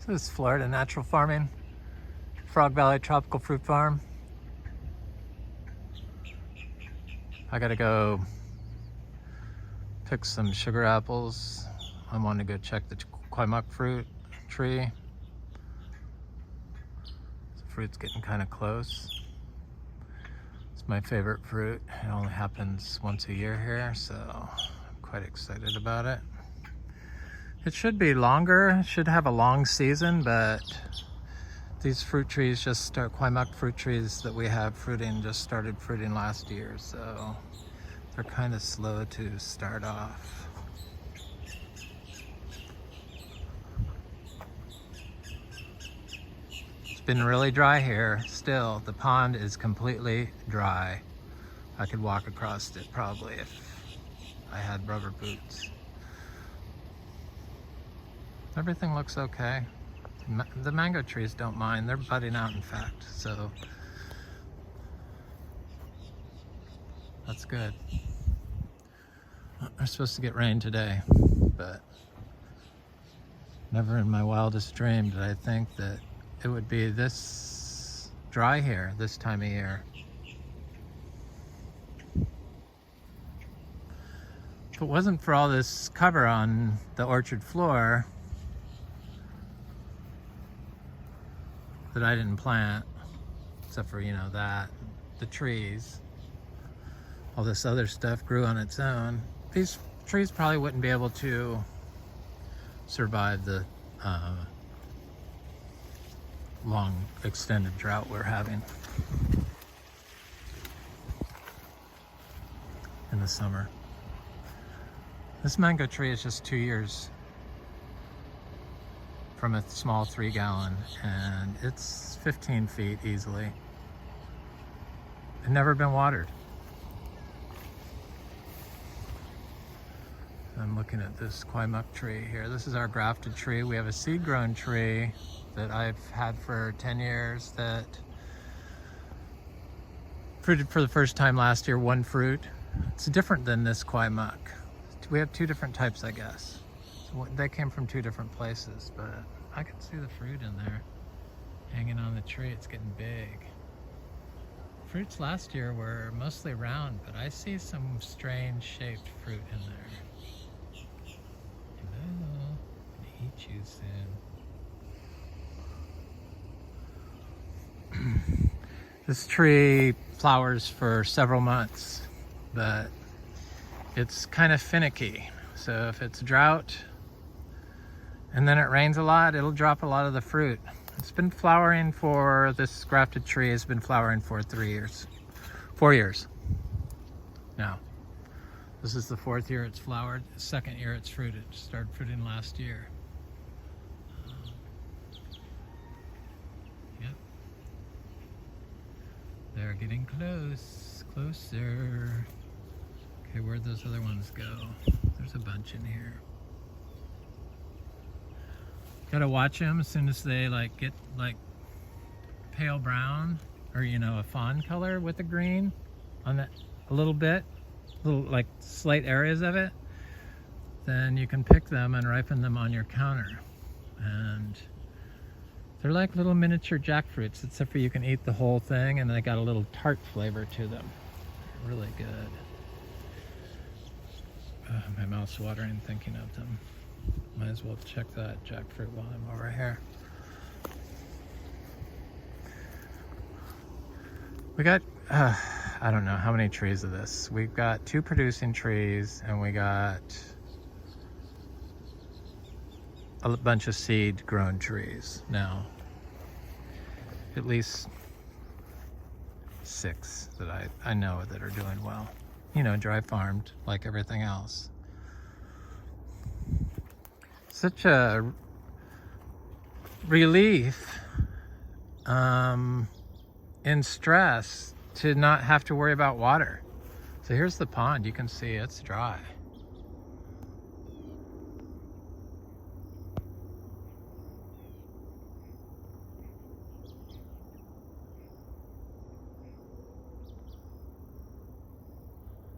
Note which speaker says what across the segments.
Speaker 1: This is Florida Natural Farming, Frog Valley Tropical Fruit Farm. I gotta go pick some sugar apples. I want to go check the Kwai Muk fruit tree. The fruit's getting kind of close. It's my favorite fruit. It only happens once a year here, so I'm quite excited about it. It should be longer, it should have a long season, but these fruit trees just start, Kwai Muk fruit trees that we have fruiting just started fruiting last year, so they're kind of slow to start off. It's been really dry here still. The pond is completely dry. I could walk across it probably if I had rubber boots. Everything looks okay. The mango trees don't mind. They're budding out, in fact, so that's good. We're supposed to get rain today, but never in my wildest dream did I think that it would be this dry here this time of year. If it wasn't for all this cover on the orchard floor that I didn't plant, except for, you know, the trees, all this other stuff grew on its own. These trees probably wouldn't be able to survive the long extended drought we're having in the summer. This mango tree is just 2 years from a small 3-gallon, and it's 15 feet easily. It's never been watered. I'm looking at this Kwai Muk tree here. This is our grafted tree. We have a seed-grown tree that I've had for 10 years that fruited for the first time last year, one fruit. It's different than this Kwai Muk. We have two different types, I guess. They came from two different places, but I can see the fruit in there hanging on the tree. It's getting big. Fruits last year were mostly round, but I see some strange shaped fruit in there. Hello, I'm gonna eat you soon. This tree flowers for several months, but it's kind of finicky. So if it's drought and then it rains a lot, it'll drop a lot of the fruit. It's been flowering for, this grafted tree has been flowering for 4 years now. This is the 4th year it's flowered. The 2nd year it's fruited. It started fruiting last year. Yep. They're getting closer. Okay, where'd those other ones go? There's a bunch in here. Gotta watch them as soon as they get pale brown, or a fawn color with the green on that a little bit, little slight areas of it. Then you can pick them and ripen them on your counter, and they're like little miniature jackfruits, except for you can eat the whole thing, and they got a little tart flavor to them. Really good. My mouth's watering thinking of them. Might as well check that jackfruit while I'm over here. We got, I don't know how many trees of this. We've got 2 producing trees, and we got a bunch of seed grown trees. Now, at least 6 that I know that are doing well. Dry farmed like everything else. Such a relief in stress to not have to worry about water. So here's the pond. You can see it's dry.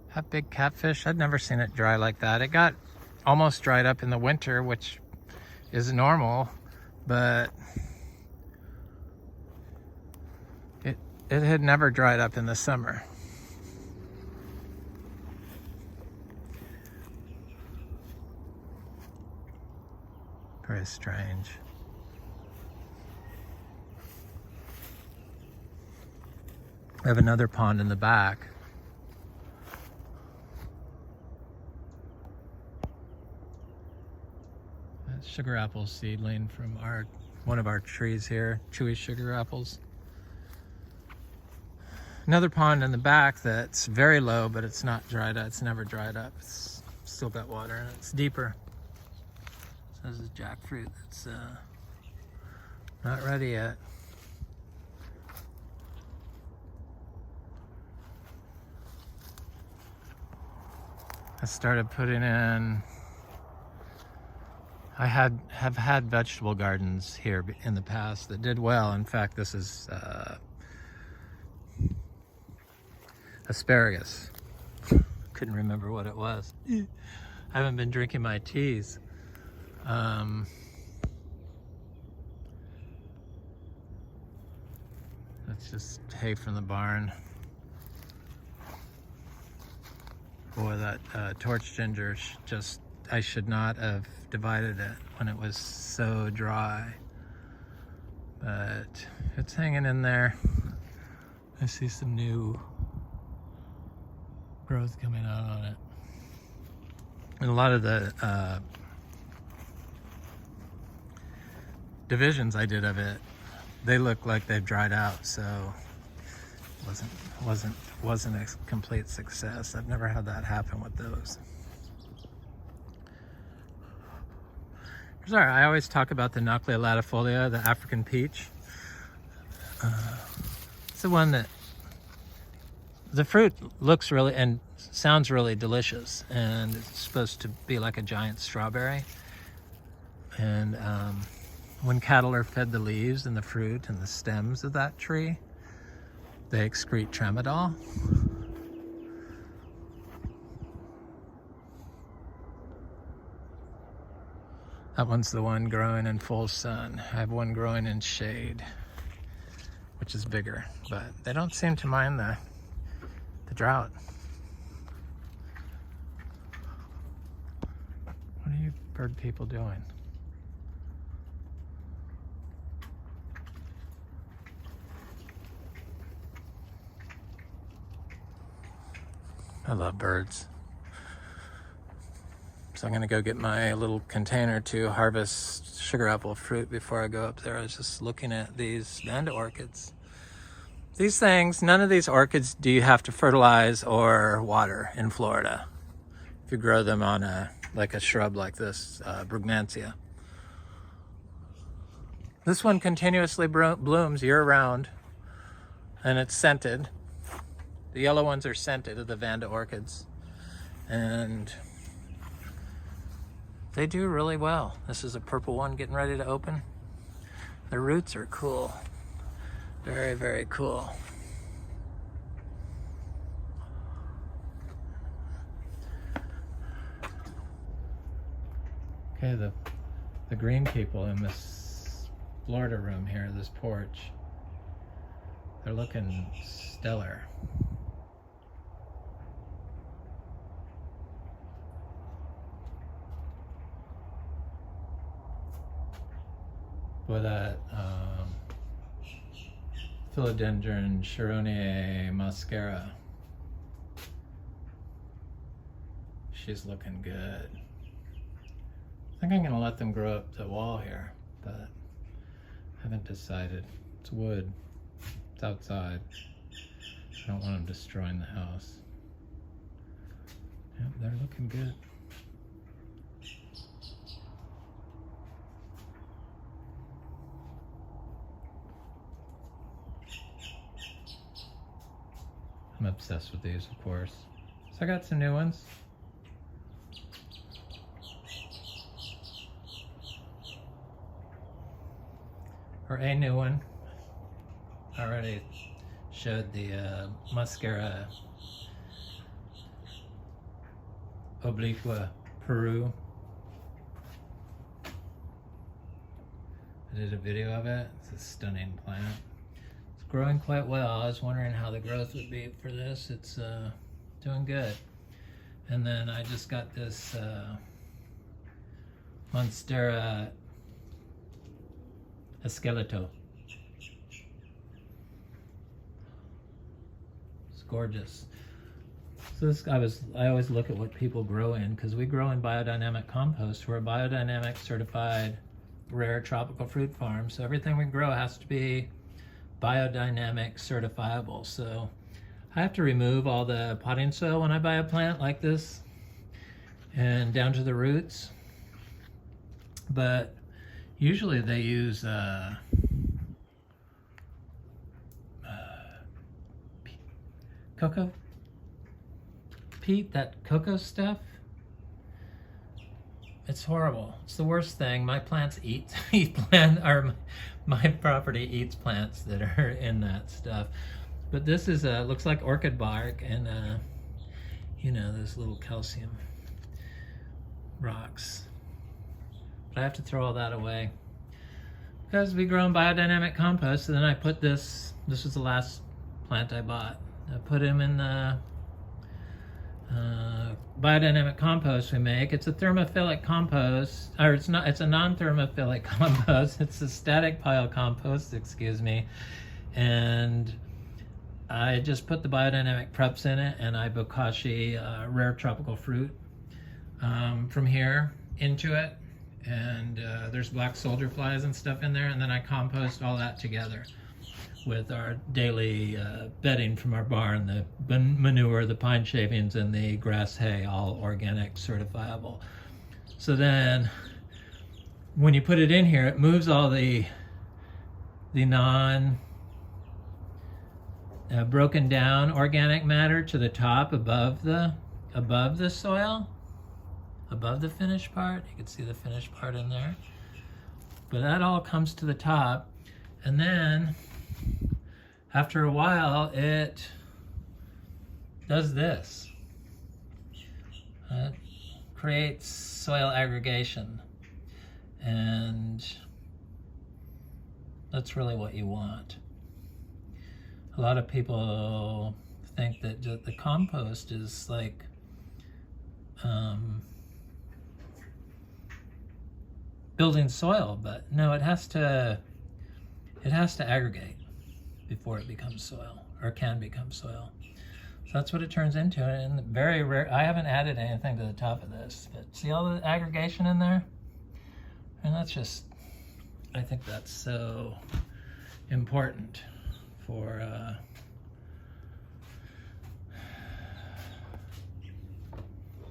Speaker 1: Have big catfish. I'd never seen it dry like that. It got almost dried up in the winter, which is normal, but it had never dried up in the summer. Very strange. I have another pond in the back. That's sugar apple seedling from one of our trees here, chewy sugar apples. Another pond in the back that's very low, but it's not dried up. It's never dried up. It's still got water and it's deeper. So this is jackfruit that's not ready yet. I started putting in, I have had vegetable gardens here in the past that did well. In fact, this is asparagus. Couldn't remember what it was. I haven't been drinking my teas. That's just hay from the barn. Boy, that torch ginger I should not have divided it when it was so dry. But it's hanging in there. I see some new growth coming out on it. And a lot of the divisions I did of it, they look like they've dried out, so wasn't a complete success. I've never had that happen with those. Sorry, I always talk about the Noclea latifolia, the African peach. It's the one that the fruit looks really and sounds really delicious, and it's supposed to be like a giant strawberry. And when cattle are fed the leaves and the fruit and the stems of that tree, they excrete tramadol. That one's the one growing in full sun. I have one growing in shade, which is bigger, but they don't seem to mind the drought. What are you bird people doing? I love birds. So I'm gonna go get my little container to harvest sugar apple fruit before I go up there. I was just looking at these Vanda orchids. These things, none of these orchids do you have to fertilize or water in Florida if you grow them on like a shrub like this, Brugmansia. This one continuously blooms year-round, and it's scented. The yellow ones are scented, of the Vanda orchids, and they do really well. This is a purple one getting ready to open. The roots are cool. Very, very cool. Okay, the green people in this Florida room here, this porch, they're looking stellar. With that philodendron Chironia Monstera, she's looking good. I think I'm gonna let them grow up the wall here, but I haven't decided. It's wood, it's outside. I don't want them destroying the house. Yep, they're looking good. I'm obsessed with these, of course. So I got some new ones. Or a new one. I already showed the Monstera obliqua Peru. I did a video of it. It's a stunning plant. It's growing quite well. I was wondering how the growth would be for this. It's doing good. And then I just got this Monstera esqueleto. It's gorgeous. So this, I always look at what people grow in, because we grow in biodynamic compost. We're a biodynamic certified rare tropical fruit farm, so everything we grow has to be biodynamic certifiable. So I have to remove all the potting soil when I buy a plant like this, and down to the roots. But usually they use cocoa peat, that cocoa stuff. It's horrible. It's the worst thing. My plants eat or my property eats plants that are in that stuff. But this is looks like orchid bark, and you know, those little calcium rocks. But I have to throw all that away because we grow in biodynamic compost. And then I put this was the last plant I bought. I put him in the biodynamic compost we make. It's a thermophilic compost, or it's not, it's a non-thermophilic compost. It's a static pile compost, excuse me. And I just put the biodynamic preps in it, and I bokashi rare tropical fruit from here into it. And there's black soldier flies and stuff in there, and then I compost all that together with our daily bedding from our barn, the manure, the pine shavings, and the grass hay, all organic, certifiable. So then when you put it in here, it moves all the non broken down organic matter to the top above the soil, above the finished part. You can see the finished part in there. But that all comes to the top, and then after a while, it does this. It creates soil aggregation, and that's really what you want. A lot of people think that the compost is like building soil, but no, it has to aggregate before it becomes soil, or can become soil. So that's what it turns into. And very rare, I haven't added anything to the top of this, but see all the aggregation in there? And that's just, I think that's so important for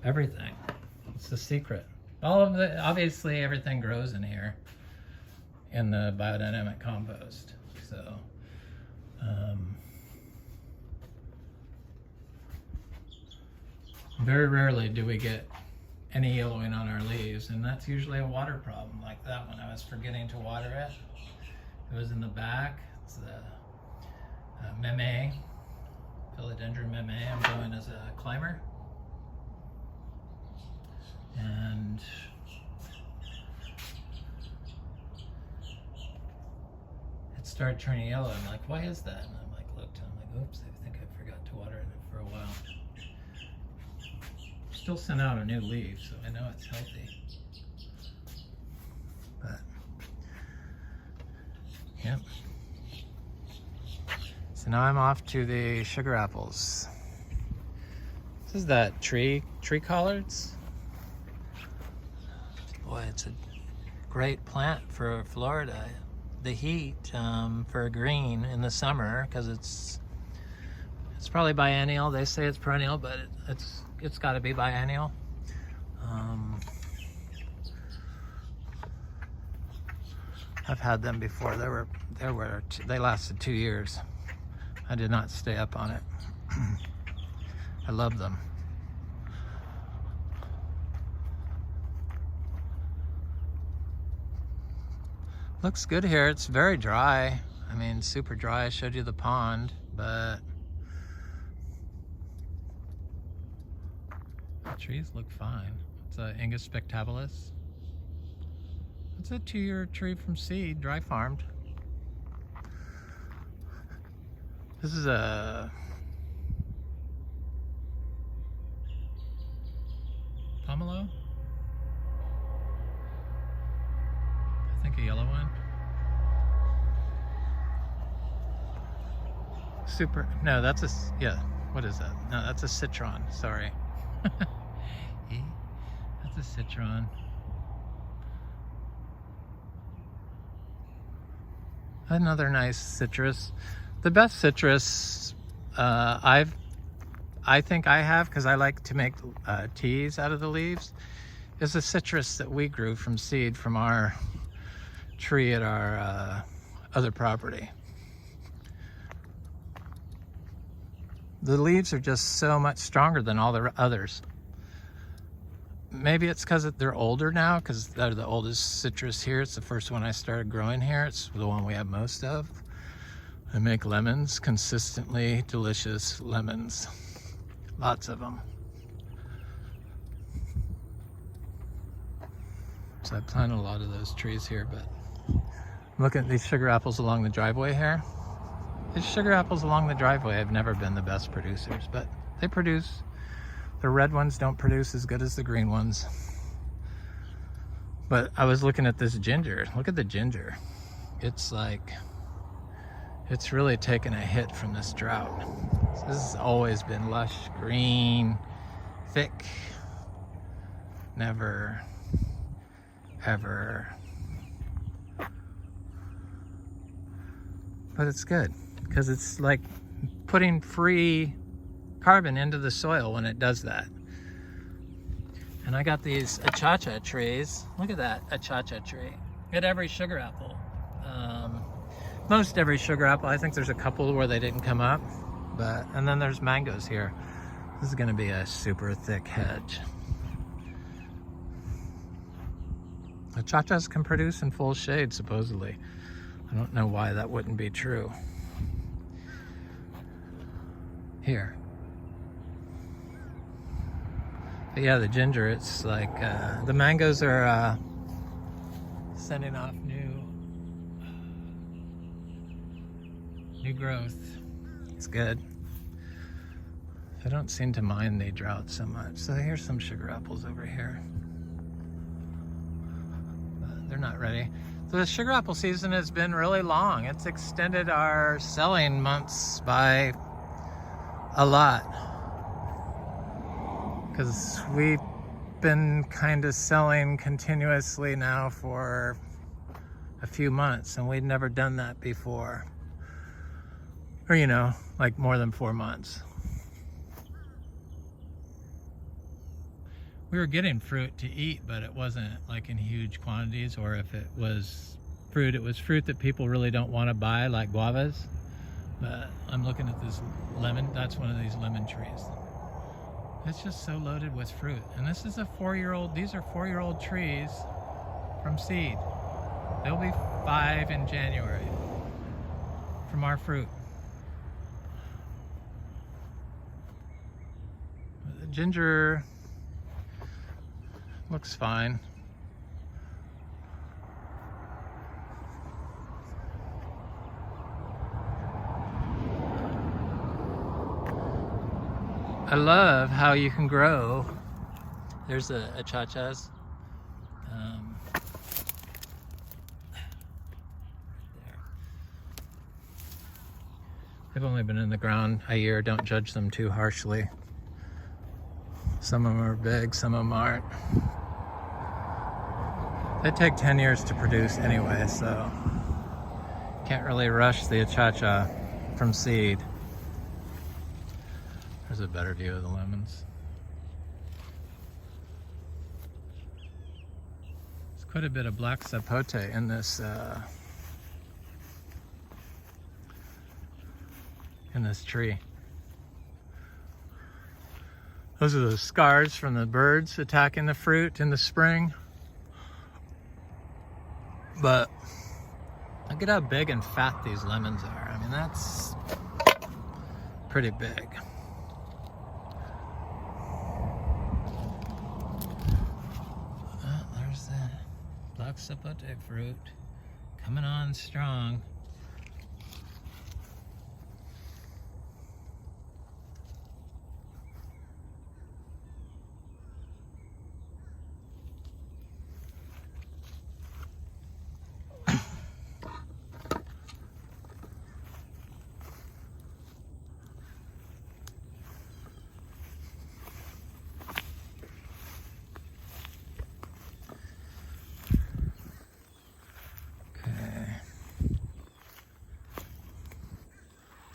Speaker 1: everything. It's the secret. All of the, obviously everything grows in here in the biodynamic compost. So very rarely do we get any yellowing on our leaves, and that's usually a water problem, like that one. I was forgetting to water it. It was in the back. It's the meme, philodendron meme. I'm going as a climber, and it started turning yellow. I'm like, why is that? And I'm like, looked, and I'm like, oops, I think I forgot to water it for a while. Still sent out a new leaf, so I know it's healthy. But yep. So now I'm off to the sugar apples. This is that tree collards. Boy, it's a great plant for Florida. The heat for green in the summer, because it's probably biennial. They say it's perennial, but it's got to be biennial. I've had them before. They lasted 2 years. I did not stay up on it. I love them. Looks good here. It's very dry. I mean, super dry. I showed you the pond, but the trees look fine. It's a Ingus spectabilis. It's a 2-year tree from seed, dry farmed. This is a pomelo? I think a yellow one. Super, no, that's a, yeah, what is that? No, that's a citron, sorry. That's a citron. Another nice citrus. The best citrus I think I have, because I like to make teas out of the leaves, is a citrus that we grew from seed from our tree at our other property. The leaves are just so much stronger than all the others. Maybe it's because they're older now, because they're the oldest citrus here. It's the first one I started growing here. It's the one we have most of. I make lemons, consistently delicious lemons. Lots of them. So I planted a lot of those trees here, but I'm looking at these sugar apples along the driveway here. These sugar apples along the driveway have never been the best producers, but they produce. The red ones don't produce as good as the green ones. But I was looking at this ginger. Look at the ginger. It's like, it's really taken a hit from this drought. So this has always been lush, green, thick. Never, ever. But it's good, because it's like putting free carbon into the soil when it does that. And I got these achacha trees. Look at that achacha tree. At every sugar apple. Most every sugar apple. I think there's a couple where they didn't come up. And then there's mangoes here. This is going to be a super thick hedge. Achachas can produce in full shade, supposedly. I don't know why that wouldn't be true. Here. But yeah, the ginger, it's like, the mangoes are sending off new growth. It's good. I don't seem to mind the drought so much. So here's some sugar apples over here. But they're not ready. So the sugar apple season has been really long. It's extended our selling months by a lot. Because we've been kind of selling continuously now for a few months, and we'd never done that before. Or, you know, like more than 4 months. We were getting fruit to eat, but it wasn't like in huge quantities, or if it was fruit, it was fruit that people really don't want to buy, like guavas. But I'm looking at this lemon. That's one of these lemon trees. It's just so loaded with fruit. And this is a 4-year-old, these are 4-year-old trees from seed. They'll be 5 in January from our fruit. The ginger looks fine. I love how you can grow. There's the achachas. They've only been in the ground a year. Don't judge them too harshly. Some of them are big, some of them aren't. They take 10 years to produce anyway, so can't really rush the achacha from seed. There's a better view of the lemons. There's quite a bit of black sapote in this tree. Those are the scars from the birds attacking the fruit in the spring. But look at how big and fat these lemons are. I mean, that's pretty big. There's the black Jakfruit coming on strong.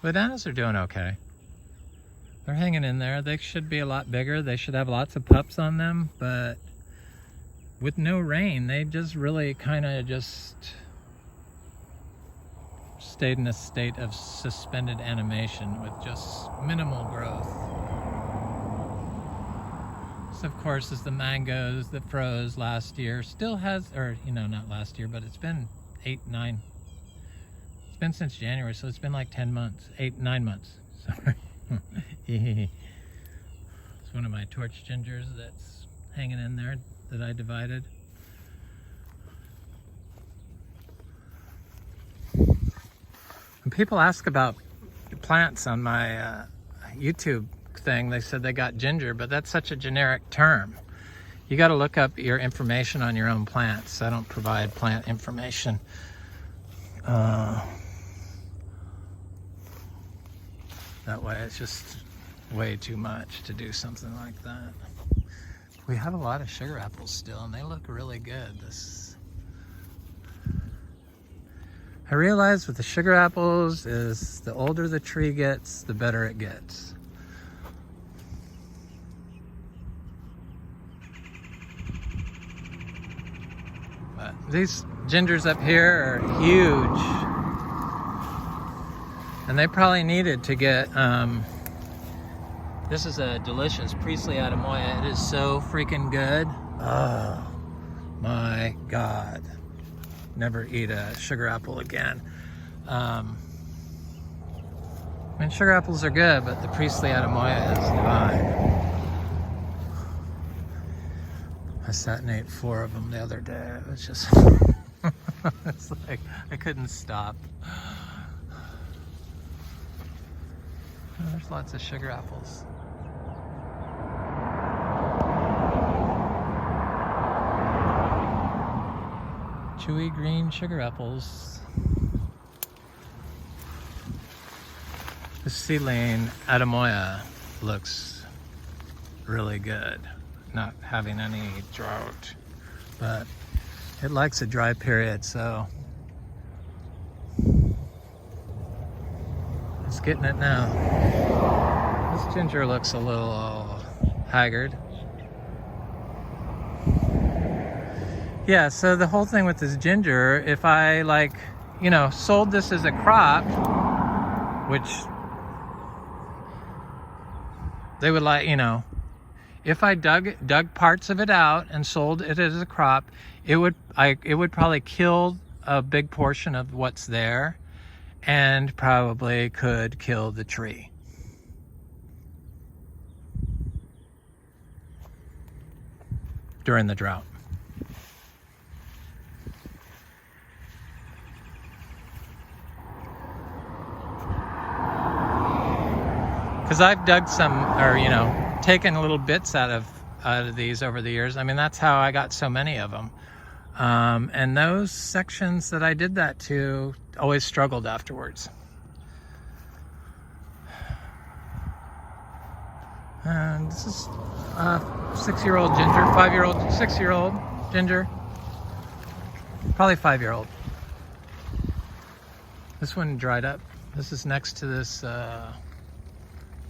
Speaker 1: Bananas are doing okay. They're hanging in there. They should be a lot bigger. They should have lots of pups on them, but with no rain, they just really kind of just stayed in a state of suspended animation with just minimal growth. This, of course, is the mangoes that froze last year. Still has, or, you know, not last year, but it's been 8, 9. It's been since January, so it's been like 10 months, 8, 9 months. Sorry. It's one of my torch gingers that's hanging in there that I divided. When people ask about plants on my YouTube thing, they said they got ginger, but that's such a generic term. You got to look up your information on your own plants. I don't provide plant information. That way it's just way too much to do something like that. We have a lot of sugar apples still, and they look really good. I realize with the sugar apples is the older the tree gets, the better it gets. But these gingers up here are huge. And they probably needed to get, this is a delicious Priestley Atemoya. It is so freaking good. Oh my God. Never eat a sugar apple again. I mean, sugar apples are good, but the Priestley Atemoya is divine. I sat and ate 4 of them the other day. It was just, it's like, I couldn't stop. Oh, there's lots of sugar apples. Chewy green sugar apples. The seedling Atemoya looks really good. Not having any drought, but it likes a dry period, so it's getting it now. This ginger looks a little haggard. Yeah, so the whole thing with this ginger, if I sold this as a crop, which they would if I dug parts of it out and sold it as a crop, it would probably kill a big portion of what's there and probably could kill the tree. During the drought. Because I've dug some, or taken little bits out of these over the years. I mean, that's how I got so many of them. And those sections that I did that to always struggled afterwards. And this is a 6-year-old ginger, 5-year-old, 6-year-old ginger, probably 5-year-old. This one dried up. This is next to this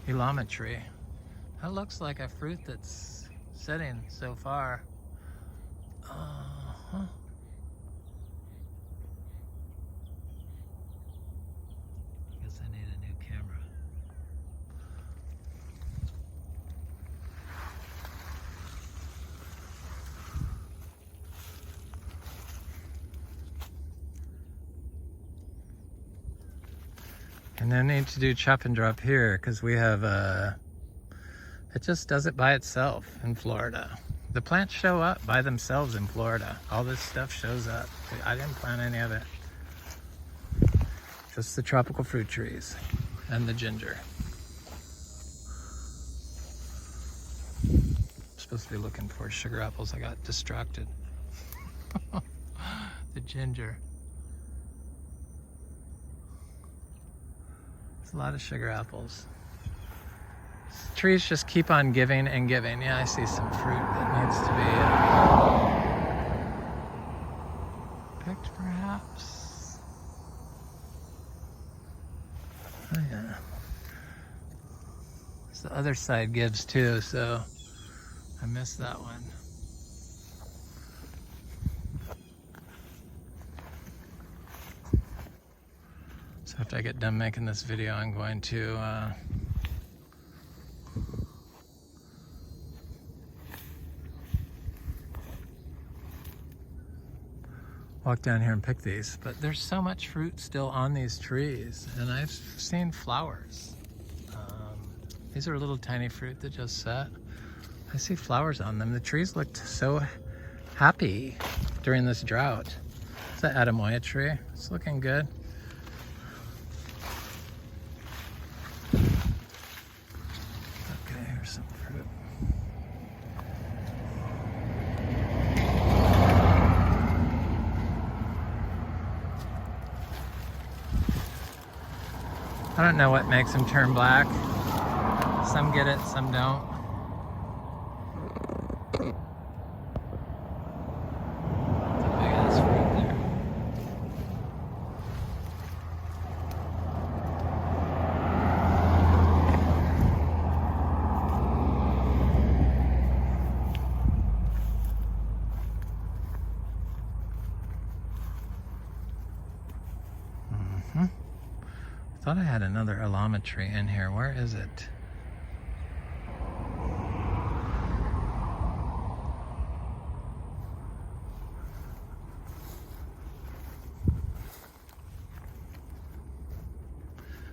Speaker 1: Ilama tree. That looks like a fruit that's setting so far. Guess I need a new camera. And then need to do chop and drop here because we have it just does it by itself in Florida. The plants show up by themselves in Florida. All this stuff shows up. I didn't plant any of it. Just the tropical fruit trees and the ginger. I'm supposed to be looking for sugar apples. I got distracted. The ginger. There's a lot of sugar apples. Trees just keep on giving and giving. Yeah, I see some fruit that needs to be picked, perhaps. Oh yeah. So the other side gives too, so I missed that one. So after I get done making this video, I'm going to walk down here and pick these. But there's so much fruit still on these trees, and I've seen flowers. These are little tiny fruit that just set. I see flowers on them. The trees looked so happy during this drought. It's an Atemoya tree. It's looking good. Okay, here's some fruit. I don't know what makes them turn black. Some get it, some don't. I thought I had another alama tree in here. Where is it?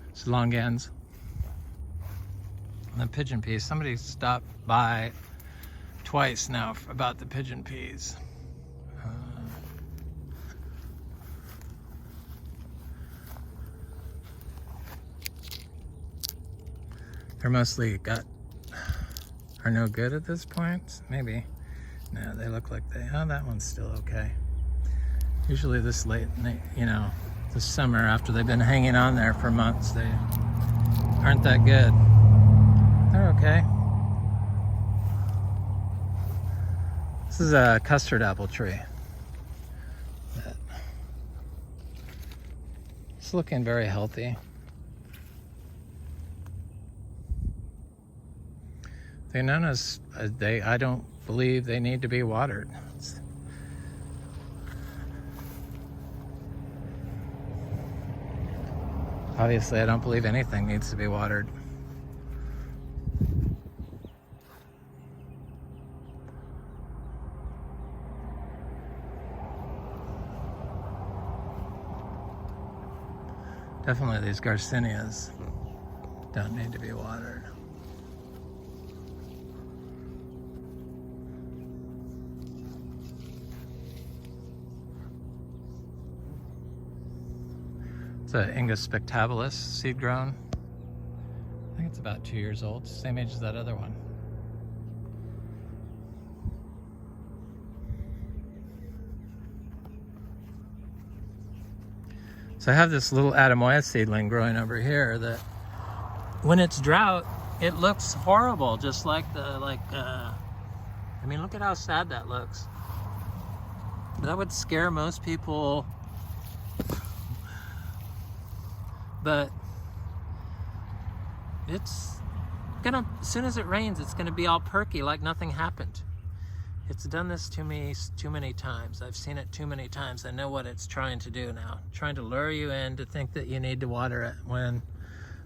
Speaker 1: It's long ends. And the pigeon peas. Somebody stopped by twice now about the pigeon peas. They're mostly are no good at this point. Maybe. No, they look like oh, that one's still okay. Usually this late, this summer, after they've been hanging on there for months, they aren't that good. They're okay. This is a custard apple tree. It's looking very healthy. They're known as, I don't believe they need to be watered. Obviously, I don't believe anything needs to be watered. Definitely these Garcinias don't need to be watered. It's an Ingus spectabilis, seed grown. I think it's about 2 years old, same age as that other one. So I have this little Atemoya seedling growing over here that when it's drought, it looks horrible, just like I mean, look at how sad that looks. That would scare most people. But it's gonna, as soon as it rains, it's gonna be all perky like nothing happened. It's done this to me too many times. I've seen it too many times. I know what it's trying to do now. Trying to lure you in to think that you need to water it when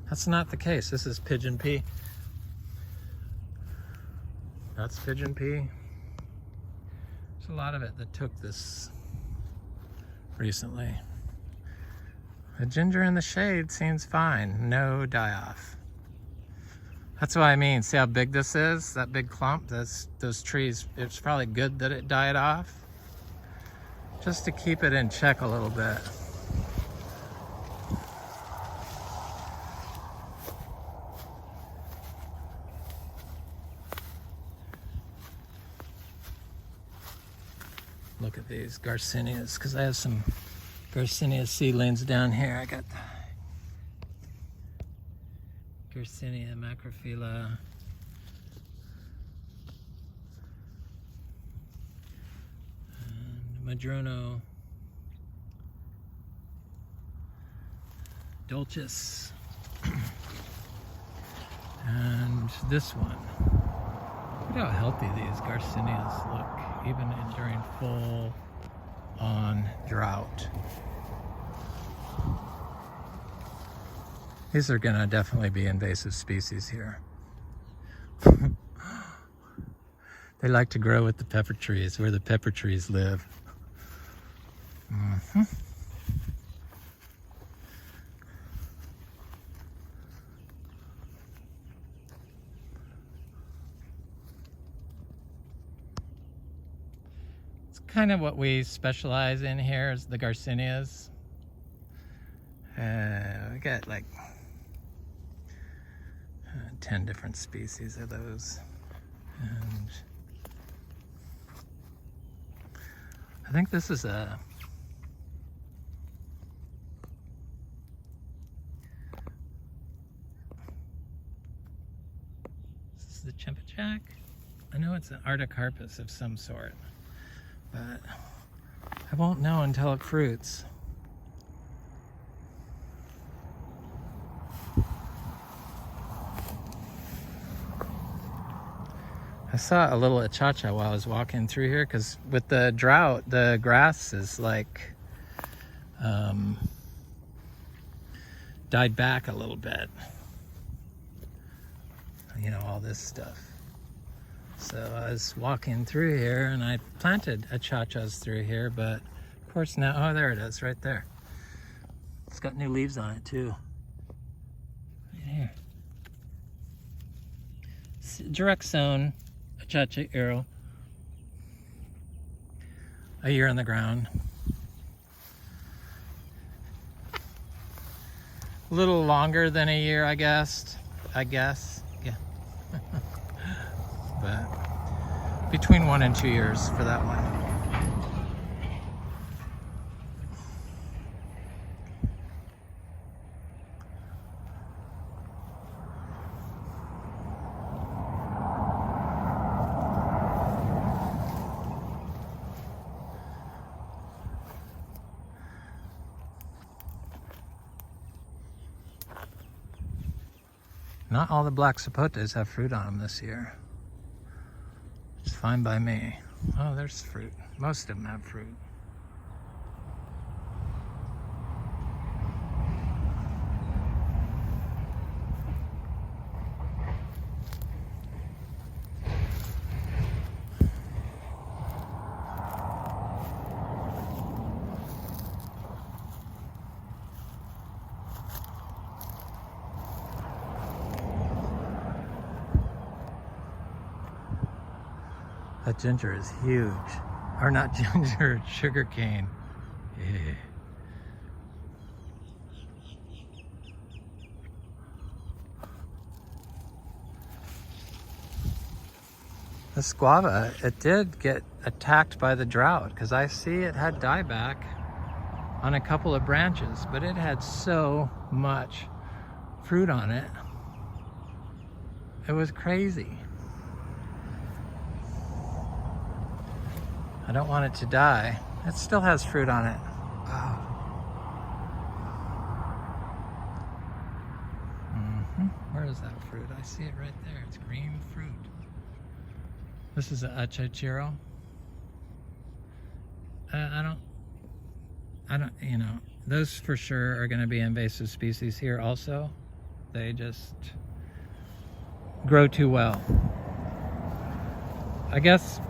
Speaker 1: that's not the case. This is pigeon pea. That's pigeon pea. There's a lot of it that took this recently. The ginger in the shade seems fine. No die-off. That's what I mean. See how big this is? That big clump? Those trees, it's probably good that it died off. Just to keep it in check a little bit. Look at these Garcinias, because I have some Garcinia seedlings down here. I got Garcinia macrophylla. And Madrono. Dulcis. And this one. Look how healthy these Garcinias look, even during full on drought. These are gonna definitely be invasive species here. They like to grow with the pepper trees, where the pepper trees live. It's kind of what we specialize in here is the Garcinias. We got like 10 different species of those, and I think this is a the Chimpachack. I know it's an Artocarpus of some sort, but I won't know until it fruits. I saw a little achacha while I was walking through here, because with the drought, the grass is like died back a little bit. You know, all this stuff. So I was walking through here and I planted achachas through here, but of course now, oh, there it is right there. It's got new leaves on it too. Right here. It's direct sown achacha arrow. A year in the ground. A little longer than a year, I guess. Yeah. But between 1 and 2 years for that one. Not all the black sapotes have fruit on them this year. It's fine by me. Oh, there's fruit. Most of them have fruit. That ginger is huge. Or not ginger, sugar cane. Yeah. This guava, it did get attacked by the drought, because I see it had dieback on a couple of branches, but it had so much fruit on it. It was crazy. I don't want it to die. It still has fruit on it. Oh. Where is that fruit? I see it right there. It's green fruit. This is an achachiro. I don't, you know, those for sure are going to be invasive species here also. They just grow too well. I guess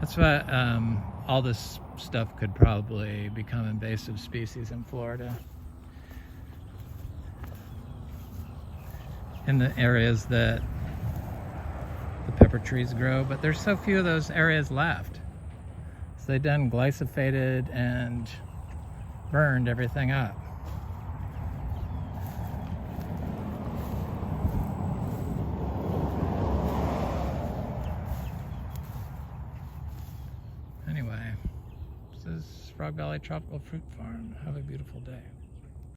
Speaker 1: that's why all this stuff could probably become invasive species in Florida. in the areas that the pepper trees grow, but there's so few of those areas left. So they done glyphosated and burned everything up. Anyway, this is Frog Valley Tropical Fruit Farm. Have a beautiful day.